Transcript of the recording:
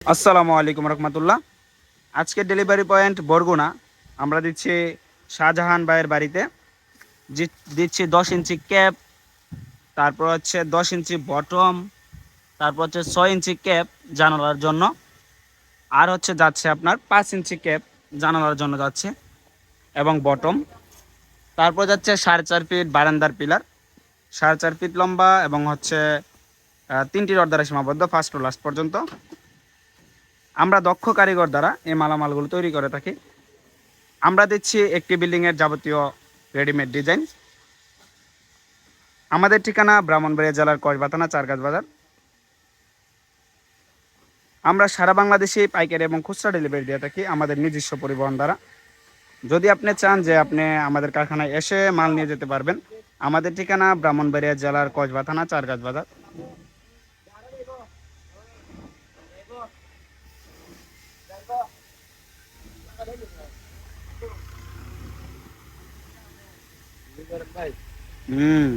আসসালামু আলাইকুম রহমতুল্লাহ। আজকে ডেলিভারি পয়েন্ট বরগুনা। আমরা দিচ্ছি শাহজাহান ভাইয়ের বাড়িতে। দিচ্ছি 10 ইঞ্চি ক্যাপ, তারপর হচ্ছে 10 ইঞ্চি বটম, তারপর হচ্ছে 6 ইঞ্চি ক্যাপ জানালার জন্য, আর হচ্ছে যাচ্ছে আপনার 5 ইঞ্চি ক্যাপ জানালার জন্য যাচ্ছে এবং বটম। তারপর যাচ্ছে 4.5 ফিট বারান্দার পিলার, 4.5 ফিট লম্বা এবং হচ্ছে 3টি রড দ্বারা সীমাবদ্ধ ফার্স্ট টু লাস্ট পর্যন্ত। আমরা দক্ষ কারিগর দ্বারা এই মালামালগুলো তৈরি করে থাকি। আমরা দিচ্ছি একটি বিল্ডিংয়ের যাবতীয় রেডিমেড ডিজাইন। আমাদের ঠিকানা ব্রাহ্মণবাড়িয়া জেলার কসবাথানা চারগাছ বাজার। আমরা সারা বাংলাদেশে পাইকারি এবং খুচরা ডেলিভারি দিয়ে থাকি আমাদের নিজস্ব পরিবহন দ্বারা। যদি আপনি চান যে আপনি আমাদের কারখানায় এসে মাল নিয়ে যেতে পারবেন, আমাদের ঠিকানা ব্রাহ্মণবাড়িয়া জেলার কসবাথানা চারগাছ বাজার। হুম।